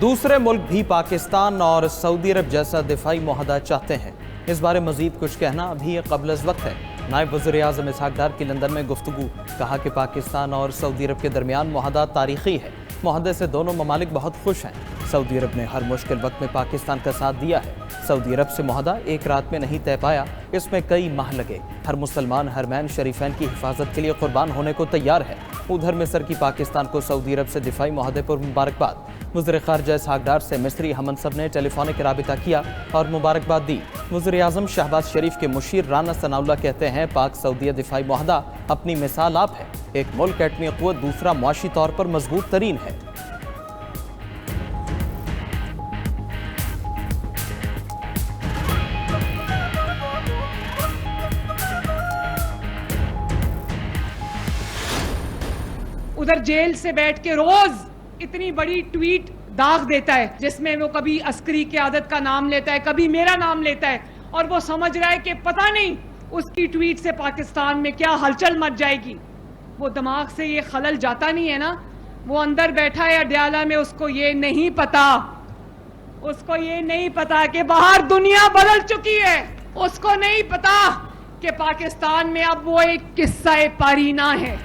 دوسرے ملک بھی پاکستان اور سعودی عرب جیسا دفاعی معاہدہ چاہتے ہیں۔ اس بارے مزید کچھ کہنا ابھی قبل از وقت ہے۔ نائب وزیر اعظم اسحاق ڈار کی لندن میں گفتگو، کہا کہ پاکستان اور سعودی عرب کے درمیان معاہدہ تاریخی ہے۔ معاہدے سے دونوں ممالک بہت خوش ہیں۔ سعودی عرب نے ہر مشکل وقت میں پاکستان کا ساتھ دیا ہے۔ سعودی عرب سے معاہدہ ایک رات میں نہیں طے پایا، اس میں کئی ماہ لگے۔ ہر مسلمان حرمین شریفین کی حفاظت کے لیے قربان ہونے کو تیار ہے۔ ادھر مصر کی پاکستان کو سعودی عرب سے دفاعی معاہدے پر مبارکباد۔ وزیر خارجہ اسحاق ڈار سے مصری ہم منصب نے ٹیلی فونک رابطہ کیا اور مبارکباد دی۔ وزیر اعظم شہباز شریف کے مشیر رانا ثناء اللہ کہتے ہیں پاک سعودیہ دفاعی معاہدہ اپنی مثال آپ ہے۔ ایک ملک ایٹمی قوت، دوسرا معاشی طور پر مضبوط ترین ہے۔ ادھر جیل سے بیٹھ کے روز اتنی بڑی ٹویٹ داغ دیتا ہے جس میں وہ کبھی عسکری قیادت کا نام لیتا ہے، کبھی میرا نام لیتا ہے، اور وہ سمجھ رہا ہے کہ پتہ نہیں اس کی ٹویٹ سے پاکستان میں کیا ہلچل مچ جائے گی۔ وہ دماغ سے یہ خلل جاتا نہیں ہے نا، وہ اندر بیٹھا ہے اڈیالہ میں، اس کو یہ نہیں پتا کہ باہر دنیا بدل چکی ہے۔ اس کو نہیں پتا کہ پاکستان میں اب وہ ایک قصہ پارینہ ہے۔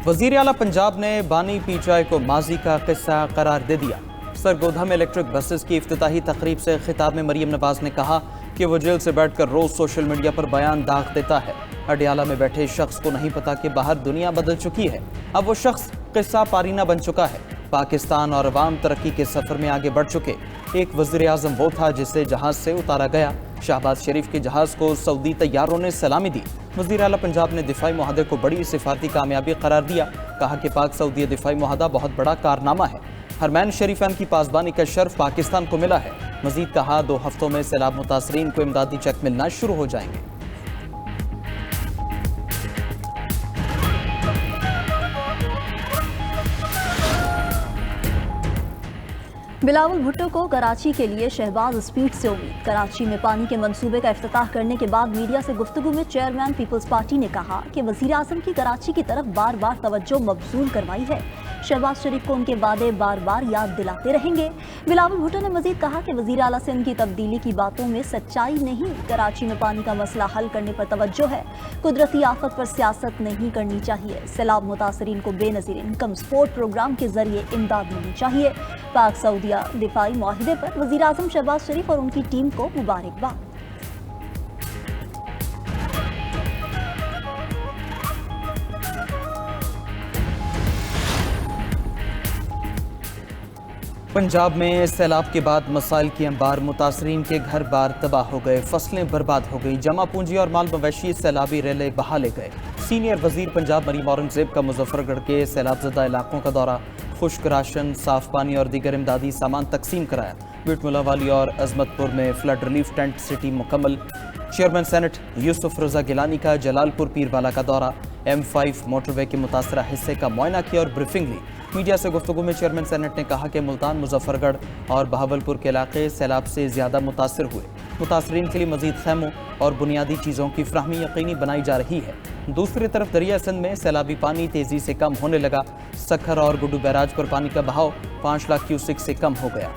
وزیر اعلیٰ پنجاب نے بانی پی چائے کو ماضی کا قصہ قرار دے دیا۔ سرگودھا میں الیکٹرک بسز کی افتتاحی تقریب سے خطاب میں مریم نواز نے کہا کہ وہ جیل سے بیٹھ کر روز سوشل میڈیا پر بیان داغ دیتا ہے۔ اڈیالہ میں بیٹھے شخص کو نہیں پتا کہ باہر دنیا بدل چکی ہے، اب وہ شخص قصہ پارینہ بن چکا ہے۔ پاکستان اور عوام ترقی کے سفر میں آگے بڑھ چکے۔ ایک وزیر اعظم وہ تھا جسے جہاز سے اتارا گیا۔ شہباز شریف کے جہاز کو سعودی طیاروں نے سلامی دی۔ وزیر اعلیٰ پنجاب نے دفاعی معاہدے کو بڑی سفارتی کامیابی قرار دیا، کہا کہ پاک سعودی دفاعی معاہدہ بہت بڑا کارنامہ ہے۔ حرمین شریفین کی پاسبانی کا شرف پاکستان کو ملا ہے۔ مزید کہا 2 ہفتوں میں سیلاب متاثرین کو امدادی چیک ملنا شروع ہو جائیں گے۔ بلاول بھٹو کو کراچی کے لیے شہباز اسپیڈ سے امید۔ کراچی میں پانی کے منصوبے کا افتتاح کرنے کے بعد میڈیا سے گفتگو میں چیئرمین پیپلز پارٹی نے کہا کہ وزیر اعظم کی کراچی کی طرف بار بار توجہ مبذول کروائی ہے۔ شہباز شریف کو ان کے وعدے بار بار یاد دلاتے رہیں گے۔ بلاول بھٹو نے مزید کہا کہ وزیر اعلیٰ سے ان کی تبدیلی کی باتوں میں سچائی نہیں، کراچی میں پانی کا مسئلہ حل کرنے پر توجہ ہے۔ قدرتی آفت پر سیاست نہیں کرنی چاہیے۔ سیلاب متاثرین کو بے نظیر انکم سپورٹ پروگرام کے ذریعے امداد ملنی چاہیے۔ پاک سعودیہ دفاعی معاہدے پر وزیر اعظم شہباز شریف اور ان کی ٹیم کو مبارکباد۔ پنجاب میں سیلاب کے بعد مسائل کی انبار، متاثرین کے گھر بار تباہ ہو گئے، فصلیں برباد ہو گئی، جمع پونجی اور مال مویشی سیلابی ریلے بہا لے گئے۔ سینئر وزیر پنجاب مریم اورنگزیب کا مظفر گڑھ کے سیلاب زدہ علاقوں کا دورہ، خشک راشن، صاف پانی اور دیگر امدادی سامان تقسیم کرایا۔ بیٹ ملا والی اور عظمت پور میں فلڈ ریلیف ٹینٹ سٹی مکمل۔ چیئرمین سینٹ یوسف رضا گیلانی کا جلال پور پیروالا کا دورہ، M5 موٹر وے کے متاثرہ حصے کا معائنہ کیا اور بریفنگ لی۔ میڈیا سے گفتگو میں چیئرمین سینٹ نے کہا کہ ملتان، مظفر گڑھ اور بہاولپور کے علاقے سیلاب سے زیادہ متاثر ہوئے۔ متاثرین کے لیے مزید خیموں اور بنیادی چیزوں کی فراہمی یقینی بنائی جا رہی ہے۔ دوسری طرف دریا سندھ میں سیلابی پانی تیزی سے کم ہونے لگا۔ سکھر اور گڈو بیراج پر پانی کا بہاؤ 5 لاکھ کیوسک سے کم ہو گیا۔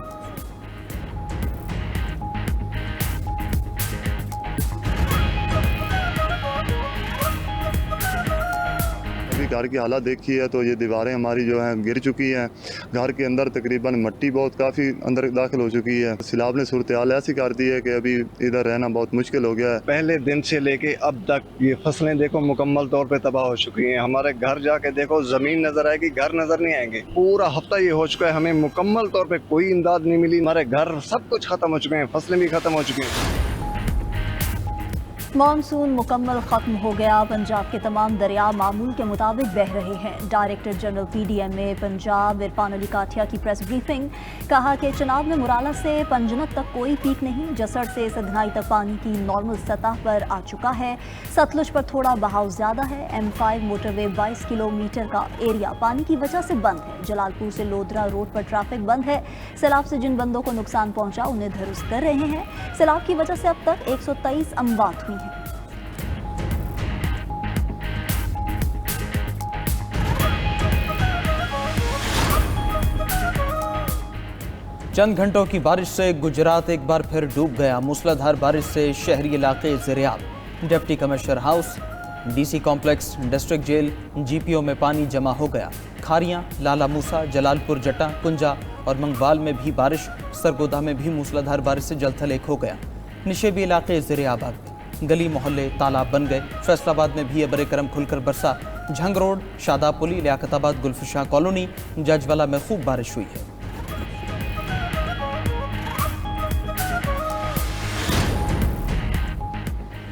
گھر کی حالت دیکھی ہے تو یہ دیواریں ہماری جو ہیں گر چکی ہیں۔ گھر کے اندر تقریباً مٹی بہت کافی اندر داخل ہو چکی ہے۔ سیلاب نے صورتحال ایسی کر دی ہے کہ ابھی ادھر رہنا بہت مشکل ہو گیا ہے۔ پہلے دن سے لے کے اب تک یہ فصلیں دیکھو مکمل طور پہ تباہ ہو چکی ہیں۔ ہمارے گھر جا کے دیکھو زمین نظر آئے گی، گھر نظر نہیں آئیں گے۔ پورا ہفتہ یہ ہو چکا ہے، ہمیں مکمل طور پہ کوئی امداد نہیں ملی۔ ہمارے گھر سب کچھ ختم ہو چکے ہیں، فصلیں بھی ختم ہو چکی ہیں۔ مانسون مکمل ختم ہو گیا، پنجاب کے تمام دریا معمول کے مطابق بہہ رہے ہیں۔ Director general PDMA Punjab Irfan Ali Kathia کی پریس بریفنگ، کہا کہ چناب میں مرالا سے پنجنت تک کوئی پیک نہیں، جسڑ سے سدنائی تک پانی کی نارمل سطح پر آ چکا ہے۔ ستلج پر تھوڑا بہاؤ زیادہ ہے۔ M5 موٹر وے 22 کلومیٹر کا ایریا پانی کی وجہ سے بند ہے۔ جلال پور سے لودھرا روڈ پر ٹریفک بند ہے۔ سیلاب سے جن بندوں کو نقصان پہنچا انہیں درست کر رہے ہیں۔ سیلاب کی وجہ سے اب تک 123 اموات ہوئی ہیں۔ چند گھنٹوں کی بارش سے گجرات ایک بار پھر ڈوب گیا. موسلادھار بارش سے شہری علاقے زیریاب. Deputy commissioner house, D C complex, district jail, G P O میں پانی جمع ہو گیا. کھاریاں, لالا موسا, جلال پور جٹا, کنجا اور منگوال میں بھی بارش. سرگودا میں بھی موسلادھار بارش سے جل تھل ایک ہو گیا. نشیبی علاقے زیریاب آ گئے. گلی محلے تالاب بن گئے. فیصل آباد میں بھی ابر کرم کھل کر برسا. جھنگ روڈ, شاداب پلی, لیاقت آباد, گلفشاں کالونی, ججوالا میں خوب بارش ہوئی ہے.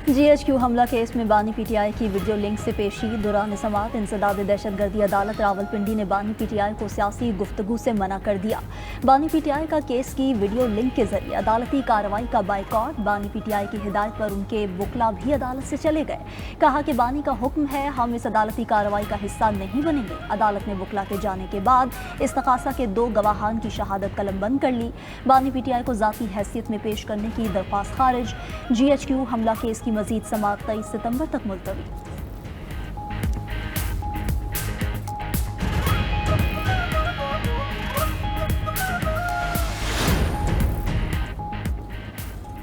جی ایچ کیو حملہ کیس میں بانی پی ٹی آئی کی ویڈیو لنک سے پیشی. دوران سماعت انسداد دہشت گردی عدالت راولپنڈی نے بانی پی ٹی آئی کو سیاسی گفتگو سے منع کر دیا. بانی پی ٹی آئی کا کیس کی ویڈیو لنک کے ذریعے عدالتی کارروائی کا بائیکاٹ. بانی پی ٹی آئی کی ہدایت پر ان کے وکلا بھی عدالت سے چلے گئے. کہا کہ بانی کا حکم ہے, ہم اس عدالتی کارروائی کا حصہ نہیں بنیں گے. عدالت نے وکلا کے جانے کے بعد استغاثہ کے 2 گواہان کی شہادت قلم بند کر لی. بانی پی ٹی آئی کو ذاتی حیثیت میں پیش کرنے کی درخواست خارج. جی ایچ کیو حملہ کیس کی مزید سماعت 23 ستمبر تک ملتوی.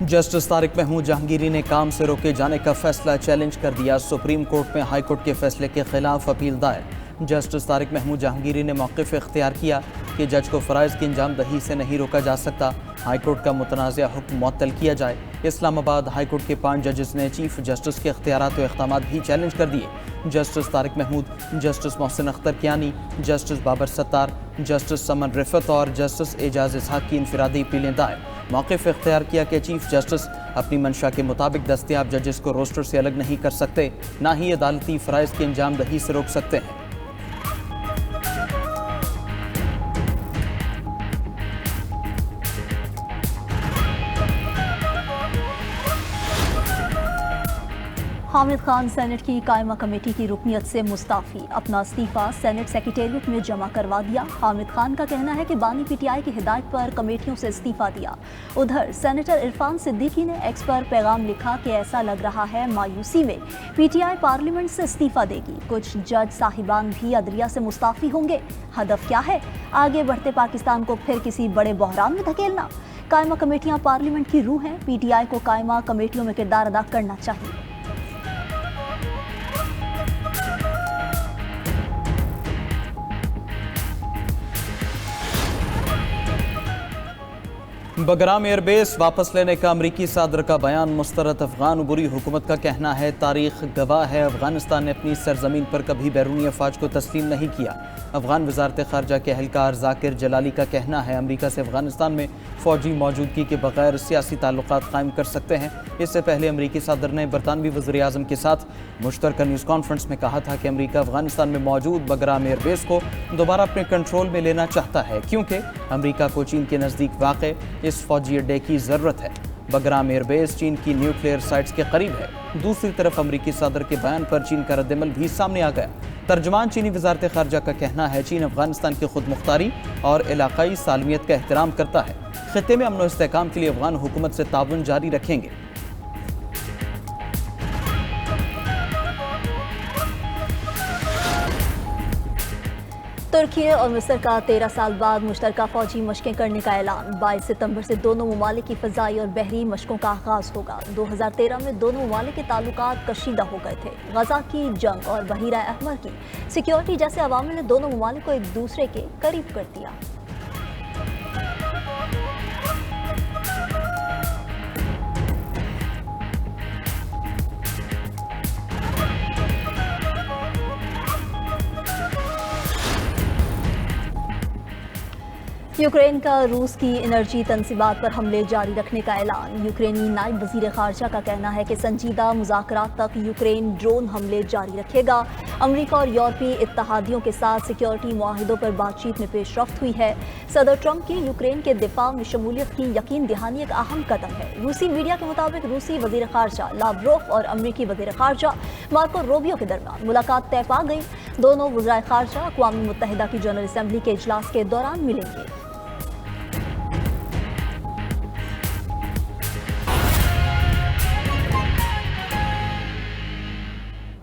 جسٹس طارق محمود جہانگیری نے کام سے روکے جانے کا فیصلہ چیلنج کر دیا. سپریم کورٹ میں ہائی کورٹ کے فیصلے کے خلاف اپیل دائر. جسٹس طارق محمود جہانگیری نے موقف اختیار کیا کہ جج کو فرائض کی انجام دہی سے نہیں روکا جا سکتا. ہائی کورٹ کا متنازع حکم معطل کیا جائے. اسلام آباد ہائی کورٹ کے 5 ججز نے چیف جسٹس کے اختیارات و اقدامات بھی چیلنج کر دیے. Justice Tariq Mahmood, justice Mohsin Akhtar Kayani, justice Babar ستار, جسٹس سمن رفت اور جسٹس اعجاز اسحاق کی انفرادی اپیلیں دائر. موقف اختیار کیا کہ چیف جسٹس اپنی منشا کے مطابق دستیاب ججز کو روسٹر سے الگ نہیں کر سکتے, نہ ہی عدالتی فرائض کی انجام دہی سے روک سکتے ہیں. حامد خان سینٹ کی قائمہ کمیٹی کی رکنیت سے مستعفی. اپنا استعفیٰ سینٹ سیکریٹریٹ میں جمع کروا دیا. حامد خان کا کہنا ہے کہ بانی پی ٹی آئی کی ہدایت پر کمیٹیوں سے استعفیٰ دیا. ادھر سینیٹر عرفان صدیقی نے ایکس پر پیغام لکھا کہ ایسا لگ رہا ہے مایوسی میں پی ٹی آئی پارلیمنٹ سے استعفیٰ دے گی. کچھ جج صاحبان بھی عدلیہ سے مستعفی ہوں گے. ہدف کیا ہے؟ آگے بڑھتے پاکستان کو پھر کسی بڑے بحران میں دھکیلنا. قائمہ کمیٹیاں پارلیمنٹ کی روح ہیں. پی ٹی آئی کو قائمہ کمیٹیوں میں کردار ادا کرنا چاہیے. بگرام ایئر بیس واپس لینے کا امریکی صدر کا بیان مسترد. افغان عبوری حکومت کا کہنا ہے تاریخ گواہ ہے افغانستان نے اپنی سرزمین پر کبھی بیرونی افواج کو تسلیم نہیں کیا. افغان وزارت خارجہ کے اہلکار ذاکر جلالی کا کہنا ہے امریکہ سے افغانستان میں فوجی موجودگی کے بغیر سیاسی تعلقات قائم کر سکتے ہیں. اس سے پہلے امریکی صدر نے برطانوی وزیر اعظم کے ساتھ مشترکہ نیوز کانفرنس میں کہا تھا کہ امریکہ افغانستان میں موجود بگرام ایئر بیس کو دوبارہ اپنے کنٹرول میں لینا چاہتا ہے کیونکہ امریکہ کو چین کے نزدیک واقع اس فوجی اڈے کی ضرورت ہے. بگرام ایئر بیس چین کی نیوکلیئر سائٹس کے قریب ہے. دوسری طرف امریکی صدر کے بیان پر چین کا رد عمل بھی سامنے آ گیا. ترجمان چینی وزارت خارجہ کا کہنا ہے چین افغانستان کی خود مختاری اور علاقائی سالمیت کا احترام کرتا ہے. خطے میں امن و استحکام کے لیے افغان حکومت سے تعاون جاری رکھیں گے. ترکی اور مصر کا 13 سال بعد مشترکہ فوجی مشقیں کرنے کا اعلان. 22 ستمبر سے دونوں ممالک کی فضائی اور بحری مشقوں کا آغاز ہوگا. 2013 میں دونوں ممالک کے تعلقات کشیدہ ہو گئے تھے. غزہ کی جنگ اور بحیرہ احمر کی سیکیورٹی جیسے عوامل نے دونوں ممالک کو ایک دوسرے کے قریب کر دیا. یوکرین کا روس کی انرجی تنصیبات پر حملے جاری رکھنے کا اعلان. یوکرینی نائب وزیر خارجہ کا کہنا ہے کہ سنجیدہ مذاکرات تک یوکرین ڈرون حملے جاری رکھے گا. امریکہ اور یورپی اتحادیوں کے ساتھ سیکیورٹی معاہدوں پر بات چیت میں پیش رفت ہوئی ہے. صدر ٹرمپ کی یوکرین کے دفاع میں شمولیت کی یقین دہانی ایک اہم قدم ہے. روسی میڈیا کے مطابق روسی وزیر خارجہ لاوروف اور امریکی وزیر خارجہ مارکو روبیو کے درمیان ملاقات طے پا گئی. دونوں وزرائے خارجہ اقوام متحدہ کی جنرل اسمبلی کے اجلاس کے دوران ملیں گے.